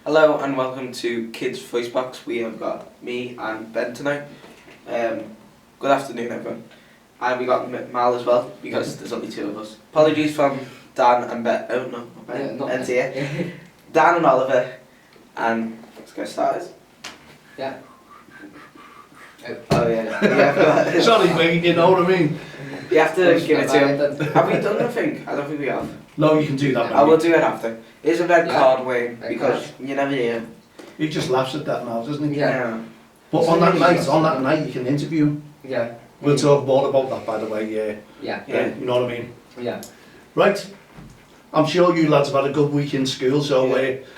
Hello and welcome to Kids Voice Box. We have got me and Ben tonight. Good afternoon, everyone. And we got Mal as well because there's only two of us. Apologies from Dan and Ben. Oh no, not Ben. Ben's here. Dan and Oliver. And let's get started. Yeah. Oh yeah. Sorry mate, you know what I mean? You have to give it to him. Have we done anything? I don't think we have. No, you can do that, I will mate. do it after. Here's a red Yeah. card, Wayne, Red because card. you never hear. He just laughs at that now, doesn't he? Yeah. But on that night you can interview him. Yeah. We'll talk more about that, by the way, Yeah. Yeah. you know what I mean? Yeah. Right, I'm sure you lads have had a good week in school, so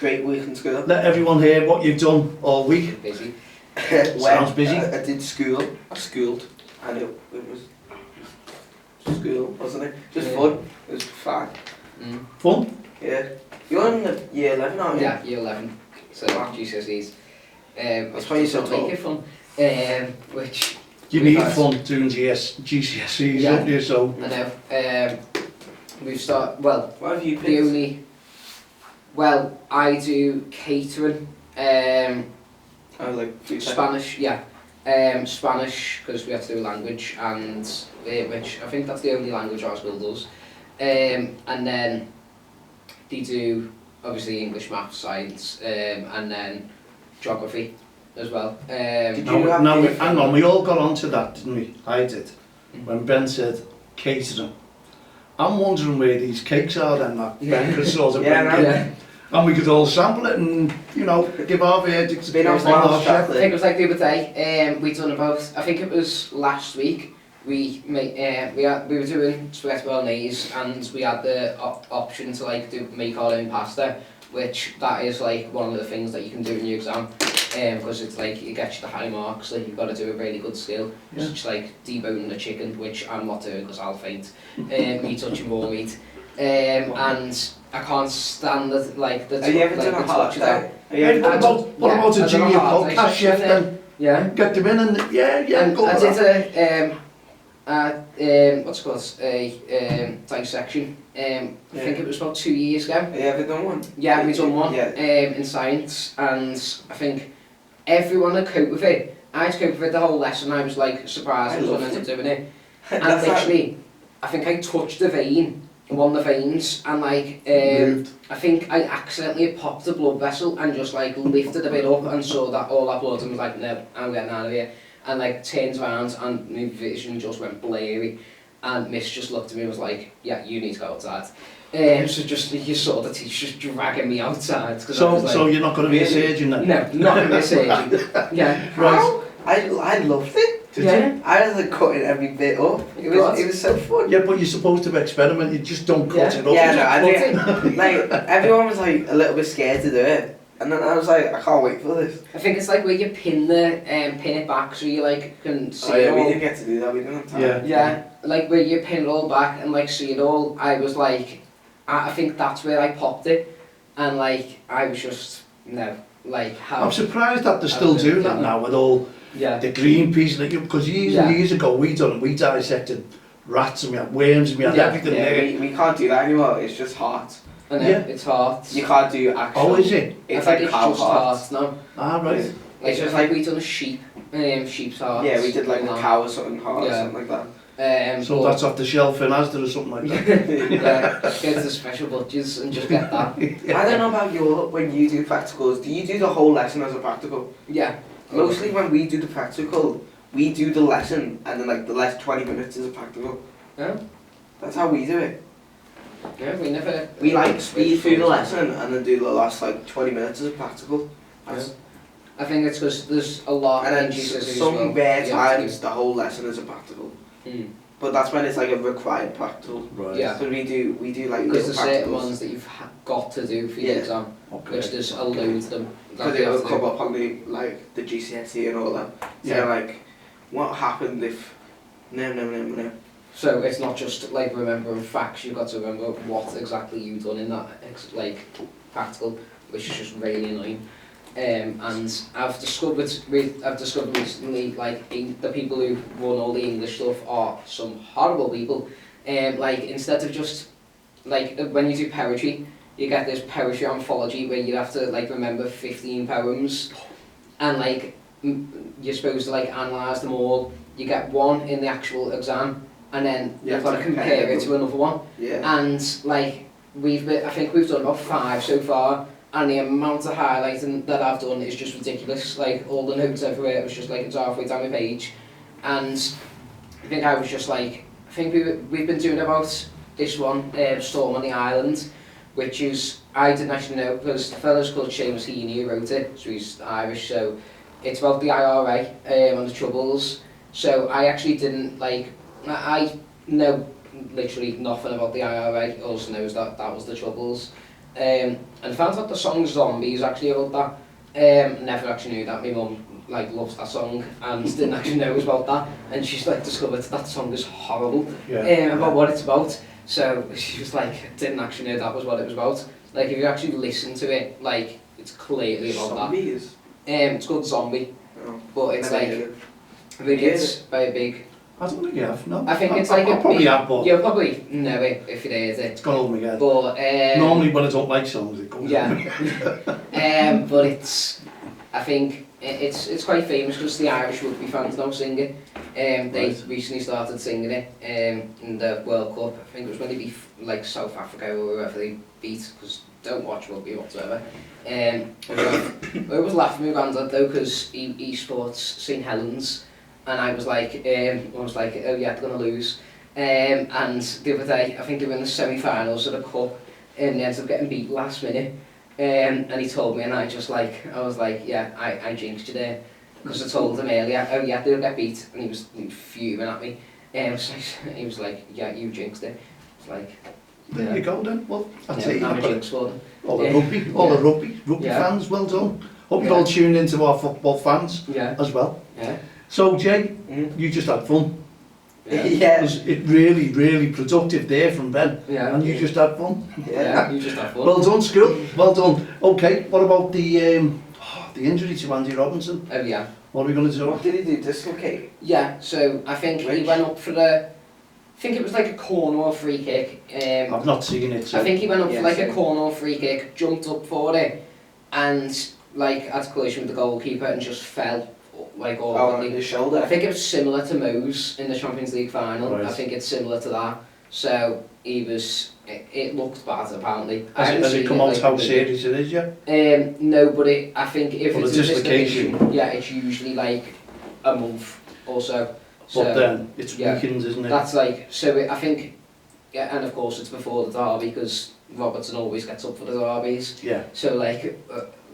Great week in school. let everyone hear what you've done all week. Busy. Sounds busy. I did school. I schooled, and it was school, wasn't it? Just Yeah. fun. It was fun. Fun? Yeah. You're in the year 11, aren't you? Yeah, year 11. So GCSEs. That's why you're so tall. Make it fun. Which You We've need had- fun doing GCSEs, Yeah. don't you? So, I know. We've started. Well, What have you the picked? only. Well, I do catering. Oh, like food tech. Spanish. Yeah. Spanish because we have to do language and which I think that's the only language our school does. And then they do obviously English, maths, science, and then geography as well. Did you now, have now the- hang on, we all got onto that, didn't we? I did. When Ben said catering. I'm wondering where these cakes are then, that Ben could sort of Yeah, bring no. in. Yeah. And we could all sample it and, you know, give our verdicts Been on on our Miles chef. I think it was like the other day. We done about. I think it was last week. We were doing spaghetti bolognese and we had the option to like make our own pasta, which that is like one of the things that you can do in your exam. Because it's like it gets you the high marks. Like you've got to do a really good skill. Yeah. It's like deboning the chicken, which I'm not doing because I'll faint. Me touching raw meat. And I can't stand the like the. Have you ever like, done the a hard touch of that. day? Have you ever What done about, what yeah, about a I've done a junior hard day podcast chef section then? Yeah. Get them in and, yeah, And go I for did that. what's it called, a dissection. I think it was about 2 years ago. Have you ever done one? Yeah, we done one Yeah. in science, and I think everyone had coped with it. I had coped with it the whole lesson. I was like surprised I was loved going to end up doing it. And That's how- literally, I think I touched the vein, one of the veins, and like Moved. I think I accidentally popped the blood vessel and just like lifted a bit up and saw that all that blood and was like, no, I'm getting out of here. And like turned around and my vision just went blurry. And Miss just looked at me and was like, yeah, you need to go outside. So just you saw the teacher just dragging me outside. 'Cause I was So like, you're not going to be a Really? surgeon then? no, not in this surgery. Yeah. How? I loved it. Did Yeah. you? I was like cutting every bit up. God. It was so fun. Yeah, but you're supposed to experiment, you just don't cut Yeah. it up. Yeah, no, I Cut think like everyone was like a little bit scared to do it, and then I was like, I can't wait for this. I think it's like where you pin it back so you like can see Oh it yeah, we all. didn't get to do that. We didn't have time. Yeah. Yeah, like where you pin it all back and like see it all. I was like, I think that's where I popped it, and like I was just no, like how. I'm surprised that they're still doing that now with all Yeah. the green piece, because years Yeah. and years ago we dissected rats and we had worms and we had Yeah. everything Yeah, there. we can't do that anymore. It's just heart. I know, Yeah. it's hard. You can't do actual. Oh, is it? It's I like think it's cow just heart. heart now. Ah, right. It's It's just just like we done a sheep's heart. Yeah, we did like a and cow or something heart or Yeah. something like that. So but- that's off the shelf in Asda or something like that. yeah, go to the special butchers and just get that. I don't know about your when you do practicals. Do you do the whole lesson as a practical? Yeah. Mostly when we do the practical, we do the lesson and then like the last 20 minutes is a practical. Yeah. That's how we do it. Yeah, we never. We like speed through the lesson and then do the last like 20 minutes as a practical. That's- I think it's because there's a lot And then in GCSEs as some well. rare You have to times the whole lesson is a practical. do- But that's when it's like a required practical. Right. Yeah. So we do like Because little there's certain practicals. ones that you've got to do for your Yeah. exam, Okay. which there's a load of them. that Because you it will have to come do. up on the like the GCSE and all that. So Yeah. like, what happened if? No. So it's not just like remembering facts, you've got to remember what exactly you've done in that like practical, which is just really annoying. And I've discovered recently like the people who run all the English stuff are some horrible people. Like instead of just like when you do poetry, you get this poetry anthology where you have to like remember 15 poems, and like you're supposed to like analyse them all. You get one in the actual exam, and then you've got to compare it to another one. Yeah. And like I think we've done about 5 so far, and the amount of highlighting that I've done is just ridiculous. Like all the notes everywhere, it was just like it's halfway down the page, and I think I was just like, I think we've been doing about this one, Storm on the Island, which is, I didn't actually know, because the fellow's called Seamus Heaney who wrote it, so he's Irish, so it's about the IRA and the Troubles. So I actually didn't like, I know literally nothing about the IRA, also knows that that was the Troubles. And I found out the song Zombie is actually about that. Never actually knew that. My mum like loves that song and didn't actually know it was about that, and she's like discovered that song is horrible about what it's about. So she was like, didn't actually know that was what it was about. Like if you actually listen to it, like it's clearly about Zombies. that. It's called Zombie, Oh. but it's Never like, heard it. I think it's very big. I don't think you have, no. I think it's like I a probably big, have, but you'll probably know it if you heard it. it's gone over my head. But Normally when I don't like songs, it comes yeah. over my head. But it's, I think it's quite famous because the Irish rugby fans now sing it. They Right. recently started singing it in the World Cup. I think it was when they beat like South Africa or whoever they beat, because don't watch rugby whatsoever. I was laughing with my granddad though, because he sports St Helens, and I was like, oh yeah, they're gonna lose. And the other day, I think they were in the semi-finals of the cup, and they ended up getting beat last minute. And he told me, and I was like, yeah, I jinxed you there, because I told him earlier, oh yeah, they'll get beat, and he was fuming at me. So he was like, yeah, you jinxed it. It's like, There you go then. Well, that's yeah, it. I'm a jinx for them. All the Yeah. rugby Yeah. fans, well done. Hope you're Yeah. all tuned into our football fans Yeah, as well. yeah, So Jay, Mm. you just had fun. yeah, Yeah. It really productive there from Ben. yeah. And you just had fun. Yeah, you just have fun. Well done, school. Well done. Okay, what about the injury to Andy Robinson? Oh yeah. What are we going to do? What did he do? Dislocate? Yeah, so I think he Which? went up for the, I think it was like a corner or free kick. I've not seen it. So. I think he went up Yeah, for like a same. corner or free kick, jumped up for it, and like had a collision with the goalkeeper and just fell like Oh, on awkwardly. his shoulder. I think it was similar to Mo's in the Champions League final. Right. I think it's similar to that. So he was, it looked bad apparently. Has it come out how serious it is, yeah? No, but I think if Well, it's the a dislocation. dislocation, yeah, it's usually like a month or so. But then it's yeah. weekends, isn't it? That's like, so I think, yeah, and of course it's before the derby because Robertson always gets up for the derbies. Yeah. So like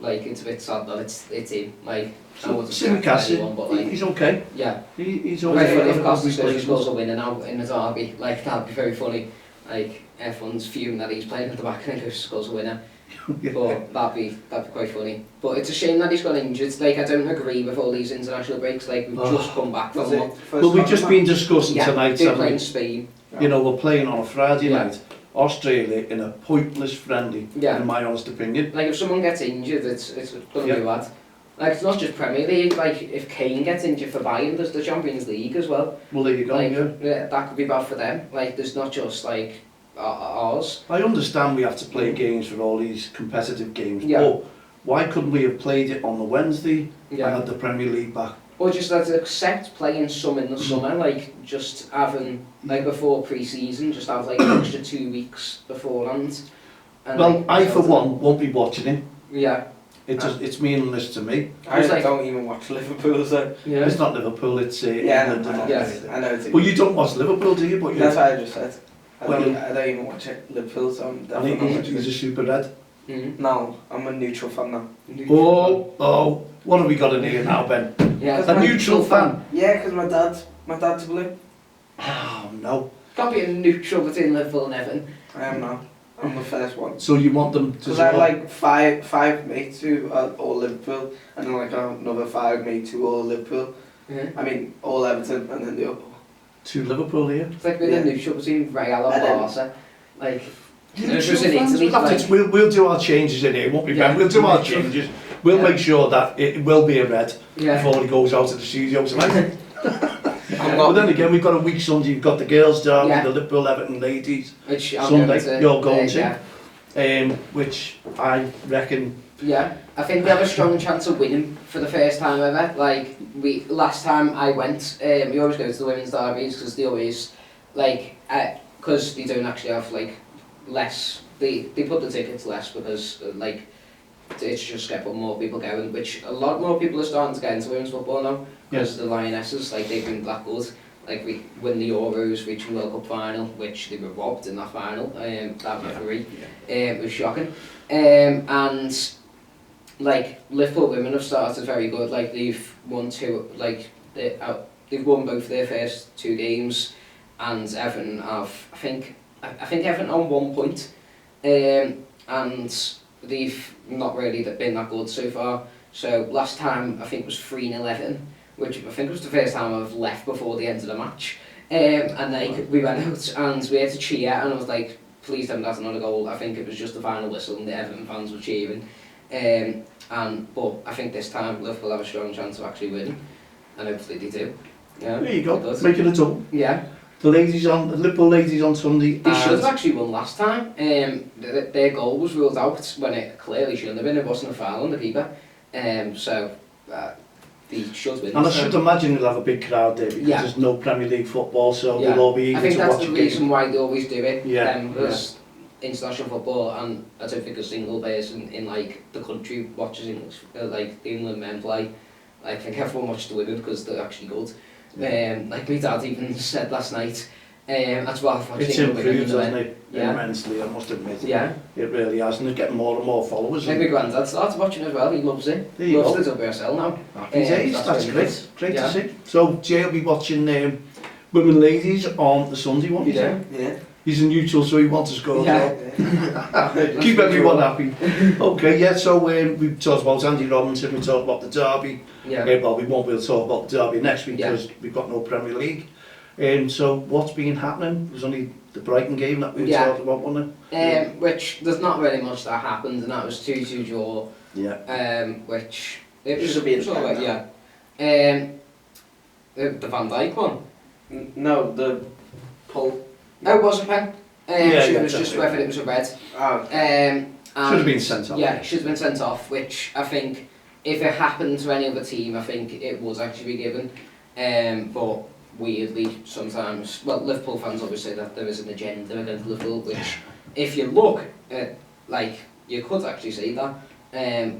it's a bit sad that it's him. Like, I wouldn't say Simicast, anyone, but like, he's okay. yeah. He's Very okay. funny if He's Costa scores a winner now in the derby. Like that'd be very funny. Like everyone's fuming that he's playing at the back and then Costa scores a winner. But that'd be quite funny. But it's a shame that he's got injured. Like I don't agree with all these international breaks. Like we've just come back from Was one. it first Well, we've round just match? been discussing Yeah, tonight, they're haven't playing we? Spain. You know, we're playing on a Friday Yeah. night, Australia, in a pointless friendly, Yeah. in my honest opinion. Like if someone gets injured, it's gonna Yeah. be bad. Like it's not just Premier League. Like if Kane gets injured for Bayern, there's the Champions League as well. Well, there you go, Like yeah. that could be bad for them. Like there's not just like ours. I understand we have to play games for all these competitive games, Yeah. but why couldn't we have played it on the Wednesday and Yeah. had the Premier League back? Or just like accept playing some in the summer, like just having like before pre-season, just have like an extra 2 weeks beforehand. And, Well, like, I for one won't be watching it. Yeah, It's meaningless to me. I It's like- don't even watch Liverpool, so... yeah. It's not Liverpool, it's Yeah, England. and all Yeah. that. I know it's... Well, you don't watch Liverpool, do you? But you That's what I just said. Well, I don't even watch it, Liverpool, so I'm I definitely think not he's, watching he's a it. super red. Mm. No, I'm a neutral fan now. Oh, what have we got in here now, Ben? Yeah, A neutral fan. Yeah, because my dad's blue. Oh, no. can't be a neutral between Liverpool and Everton. I am now. I'm the first one. So you want them to... Because I had like five mates who are all Liverpool, and then like another 5 mates who are all Liverpool. Yeah. I mean, all Everton, and then the other. To Liverpool here? It's like being Yeah. a neutral between Real and And then- Barca. Like, Neutral it's just in fans, Italy. we'll, have Like, to, we'll do our changes in here, won't we, Ben? Yeah. We'll do our changes. We'll Yeah. make sure that it will be a red yeah. before he goes out of the studio tonight. I'm But not, then again, we've got a week Sunday. You've got the girls' derby, Yeah. the Liverpool Everton ladies. Which I'm Sunday, going to, you're going to? Yeah. which I reckon. Yeah, I think we have a strong chance of winning for the first time ever. Like, last time I went, we always go to the women's derbies because they always, like, because they don't actually have, like, less, they put the tickets less because, like, it's just get more people going, which a lot more people are starting to get into women's football now because the Lionesses, like, they've been that good. Like, we win the Euros, reaching the World Cup final, which they were robbed in that final, that referee. It was shocking. And like, Liverpool women have started very good. Like, they've won they've won both their first 2 games, and Everton have, I think Everton on 1 point, and they've not really been that good so far. So last time I think it was 3-0 Everton, which I think was the first time I've left before the end of the match. And like, we went out and we had to cheer, and I was like, please don't that's another goal. I think it was just the final whistle and the Everton fans were cheering. But I think this time Liverpool have a strong chance of actually winning, and hopefully they do. Yeah, There you go, making a double. Yeah. The Liverpool ladies on Sunday. They should have actually won last time. Their goal was ruled out when it clearly shouldn't have been. It wasn't a foul on the keeper. So they should win. And I should imagine they'll have a big crowd there because there's no Premier League football, so they'll all be eager to watch a game. I think that's the reason why they always do it. Because international football, and I don't think a single person in like the country watches English, like the England men play. I think everyone watches the women because they're actually good. Like my dad even said last night, that's why I've watched it's England women. improved, hasn't it? Immensely, I must admit. Yeah. It really has, and they're getting more and more followers. Like my granddad started watching as well, he loves it. There you loves the WSL now. Happy days, that's really great. Great to see. So Jay will be watching women ladies on the Sunday one. Yeah. He's a neutral, so he wants to score as well. Keep everyone happy. Okay, yeah, so we talked about Andy Robinson, we talked about the derby. Well, we won't be able to talk about the derby next week because we've got no Premier League. So what's been happening? It was only the Brighton game that we talked about, wasn't it? Which there's not really much that happened, and that was 2-2 draw. Which it was Should be sort of like, the Van Dijk one. No, the pull. Oh, it was a pen. It was just whether it was a red. Oh. And should have been sent off. Yeah, it should have been sent off, which I think if it happened to any other team, I think it would actually be given. But weirdly, sometimes, well, Liverpool fans always say that there is an agenda against Liverpool, which if you look at, like, you could actually say that.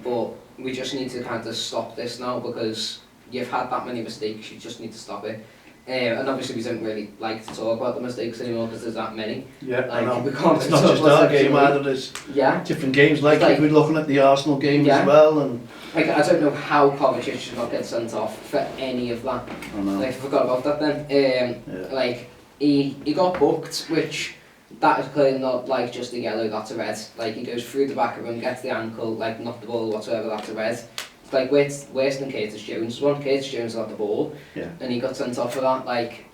But we just need to kind of stop this now because you've had that many mistakes, you just need to stop it. And obviously we don't really like to talk about the mistakes anymore because there's that many. Yeah, like, I know. We can't it's not just our game either, there's different games, like we're looking at the Arsenal game as well. And like, I don't know how Kovacic should not get sent off for any of that. I know. Like, I forgot about that then. Like, he got booked, which that is clearly not like just a yellow, that's a red. Like, he goes through the back of him, gets the ankle, like, not the ball whatsoever, that's a red. Like, worse than Curtis Jones one. Curtis Jones got the ball, and he got sent off for that. Like,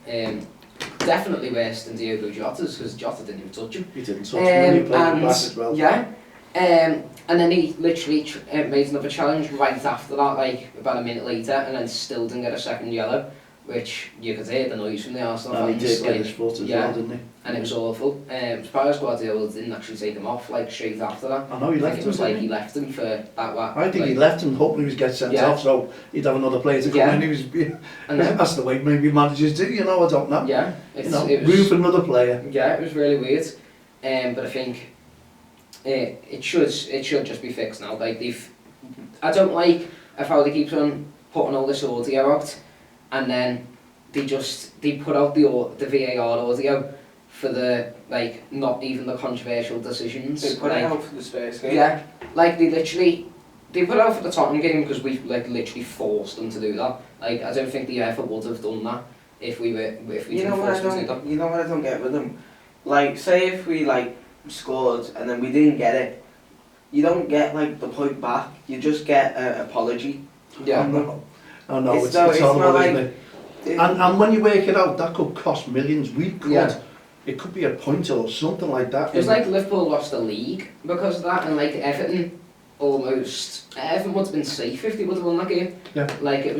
definitely worse than Diogo Jota's, because Jota didn't even touch him. He didn't touch him, he played him back as well. Yeah, and then he literally made another challenge right after that, like about a minute later, and then still didn't get a second yellow, which you could hear the noise from the Arsenal fans. He did get his foot as well, didn't he? And it was awful. Surprised Guardiola didn't actually take him off, like, straight after that. I know, he left him. It was like he left him for that. I think he left him hoping he was get sent off, so he'd have another player to come in. That's the way maybe managers do, you know, I don't know. Yeah. It was room for another player. Yeah, it was really weird. But I think it should just be fixed now. Like, I don't like how they keep on putting all this audio out, and then they put out the VAR audio for the, like, not even the controversial decisions. They put it out for the Spurs game? Yeah, like, they put it out for the Tottenham game because we, like, literally forced them to do that. Like, I don't think they ever would have done that if we didn't force them to do that. You know what I don't get with them? Like, say if we, like, scored and then we didn't get it, you don't get, like, the point back, you just get an apology. Yeah. I know, it's horrible, isn't it? And when you work it out, that could cost millions. It could be a point or something like that. It was like Liverpool lost the league because of that, and like Everton would have been safe if they would have won that game. Yeah. Like, if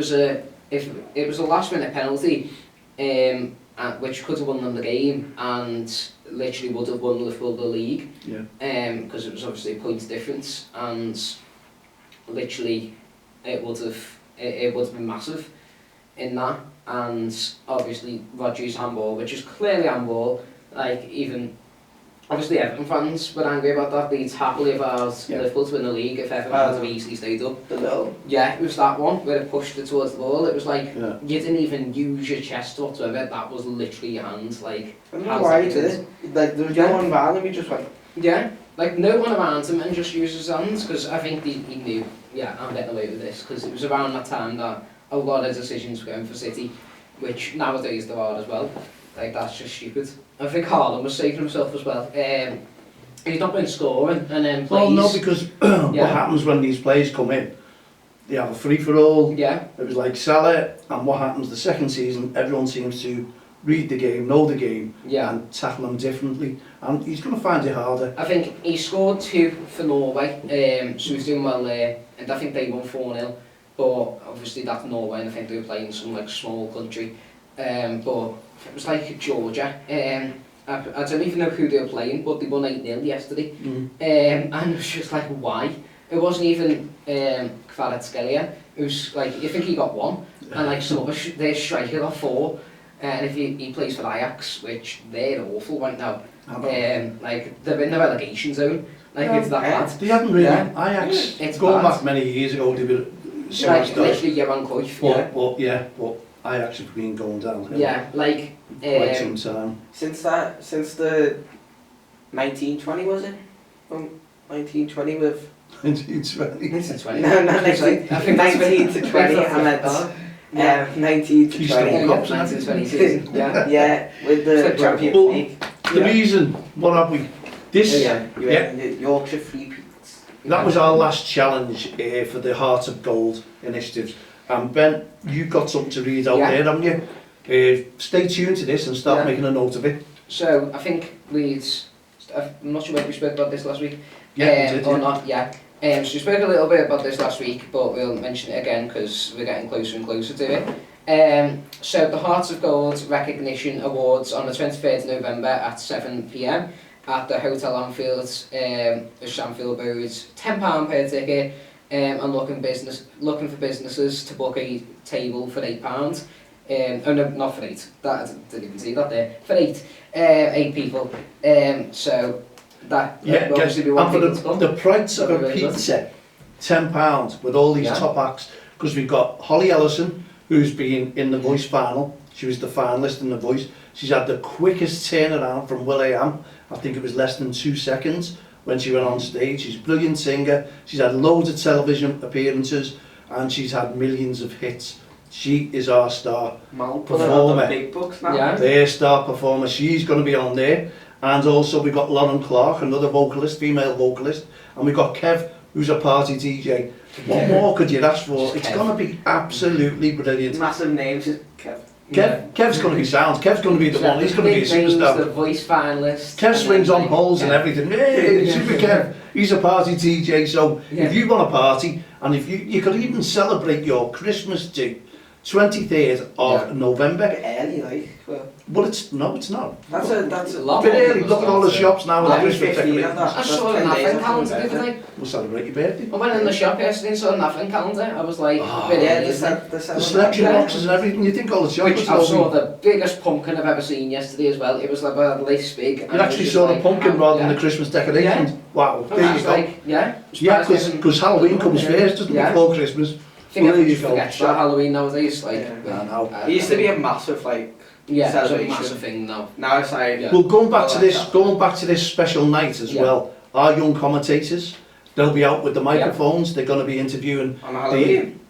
it was a last minute penalty, which could have won them the game and literally would have won Liverpool the league. Because it was obviously a point difference, and literally it would have been massive in that. And obviously Rodri's handball, which is clearly handball, like even obviously Everton fans were angry about that. They'd happily have asked Liverpool to win the league if Everton had have easily stayed up. The little. Yeah, it was that one where it pushed it towards the ball. It was like you didn't even use your chest whatsoever. That was literally your hands. Like I don't know why he did it. Like there was no one around him. He just went. Yeah, like no one around him and just used his hands, because I think he knew. Yeah, I'm getting away with this, because it was around that time that a lot of decisions were going for City, which nowadays there are as well. Like, that's just stupid. I think Haaland was saving himself as well. He's not been scoring, and then plays... Well, no, because what happens when these players come in, they have a free-for-all. Yeah. It was like Salah, and what happens the second season, everyone seems to read the game, know the game, and tackle them differently. And he's going to find it harder. I think he scored 2 for Norway, so he's doing well there, and I think they won 4-0. But obviously that's Norway, and I think they were playing some like small country. But it was like Georgia. I don't even know who they were playing, but they won 8-0 yesterday. And it was just like, why? It wasn't even Kvaratskhelia, who's like, you think he got 1, and like some other their striker got 4. And if he plays for Ajax, which they're awful right now. Like they're in the relegation zone. Like it's that bad. They haven't really. Ajax, it's going bad. back many years ago, they were like literally Johan Cruyff. But Ajax have been going downhill. Yeah, like quite some time. Since the 1920 was it? From 1920 with 1920. 1920. No, I think 19 to 20, and then 19 to 20. 1920 season. Yeah. Yeah, with the Champions League. The reason, what have we? This. Yorkshire Free Peaks. That was our last challenge for the Heart of Gold initiatives. And Ben, you've got something to read out there, haven't you? Stay tuned to this and start making a note of it. So I think I'm not sure whether we spoke about this last week. Yeah, we did, or not. Yeah. So we spoke a little bit about this last week, but we'll mention it again because we're getting closer and closer to it. So the Hearts of Gold Recognition Awards on the 23rd of November at 7 p.m. at the Hotel Anfield, Shamfield Road, £10 per ticket, and looking for businesses to book a table for £8. Oh no, not for 8. I didn't even see that there. For 8 people. So that will obviously be one thing to come. The price of a pizza, £10 with all these top acts, because we've got Holly Ellison, who's been in the Voice final. She was the finalist in the Voice. She's had the quickest turnaround from will.i.am. I think it was less than 2 seconds when she went on stage. She's a brilliant singer. She's had loads of television appearances, and she's had millions of hits. She is our star performer. Big books now. Their star performer. She's going to be on there. And also we've got Lauren Clark, another vocalist, female vocalist. And we've got Kev, who's a party DJ. What more could you ask for? It's going to be absolutely brilliant. Massive names, Kev. Kev's going to be sound. Kev's going to be the one. He's going to be a superstar. The Voice finalist. Kev swings on poles and everything. Hey, Super Kev. He's a party DJ. So if you want a party, and if you could even celebrate your Christmas too, 23rd of November. Early, like. Well, it's not. That's a lot. Bit early. Look at all the shops now with Christmas decorations. I saw an advent calendar the other day. We'll celebrate your birthday. I went in the shop yesterday and saw an advent calendar. I was like, the selection boxes and everything. You think all the chocolates. Which I saw the biggest pumpkin I've ever seen yesterday as well. It was like about this big. You actually saw the pumpkin rather than the Christmas decorations. Wow. There you go. Yeah, because Halloween comes first, doesn't it, before Christmas. I think everyone just forgets about Halloween nowadays. Like, it used to be a massive celebration. Massive thing now. Now it's like well, going back to this special night as well. Our young commentators, they'll be out with the microphones. They're going to be interviewing on Halloween.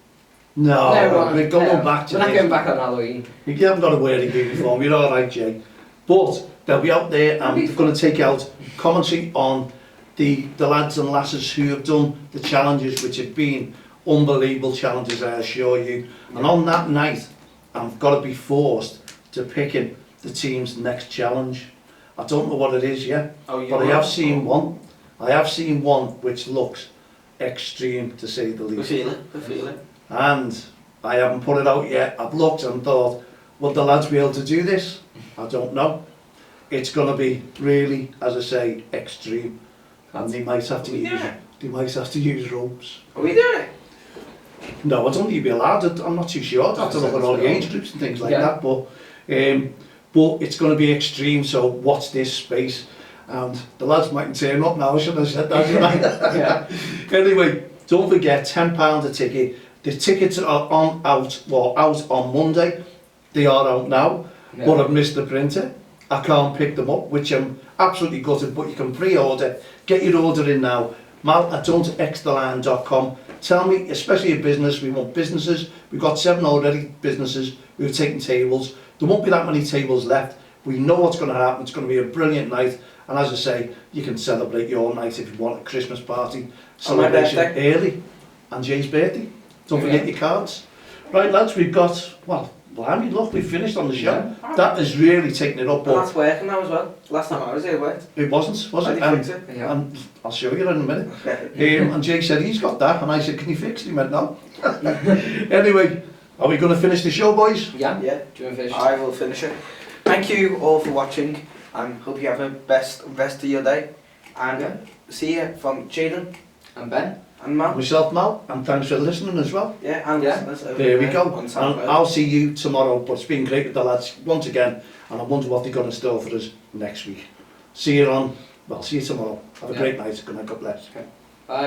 No, we're going back to this. We're not going back on Halloween. You haven't got to wear any uniform. You're all right, Jay. But they'll be out there and they're going to take out commentary on the lads and lasses who have done the challenges, which have been unbelievable challenges, I assure you. And on that night, I've got to be forced to picking the team's next challenge. I don't know what it is yet, but I have seen one. I have seen one which looks extreme, to say the least. I feel it. And I haven't put it out yet. I've looked and thought, Will the lads be able to do this? I don't know. It's going to be really, as I say, extreme. And they might have to use ropes. Are we doing it? No, I don't think you'd be allowed. I'm not too sure. I'd have to look at all the age groups and things like that. But it's going to be extreme. So watch this space. And the lads mightn't turn up now. I shouldn't have said that, shouldn't I? Anyway, don't forget, £10 a ticket. The tickets are out on Monday. They are out now, but I've missed the printer. I can't pick them up, which I'm absolutely gutted, but you can pre-order. Get your order in now. mal@don'txtheline.com. Tell me, especially a business, we want businesses. We've got 7 already businesses. We've taken tables. There won't be that many tables left. We know what's going to happen. It's going to be a brilliant night. And as I say, you can celebrate your night if you want a Christmas party. Celebration early. And Jay's birthday. Don't forget your cards. Right, lads, we've got, well, blimey, look, we've finished on the show. Yeah. That has really taken it up. And that's working now as well. Last time I was here, it worked. It wasn't, was it? And I'll show you in a minute. And Jay said he's got that, and I said, can you fix it? He went, no. Anyway, are we going to finish the show, boys? Yeah. Yeah. Do you want to finish? I will finish it. Thank you all for watching, and hope you have a best rest of your day. And see you from Jaden and Ben. And Mal. Myself, Mal, and thanks for listening as well. Yeah, and listeners. There we go. And I'll see you tomorrow, but it's been great with the lads once again, and I wonder what they're going to store for us next week. See you tomorrow. Have a great night. Good night, God bless. Okay.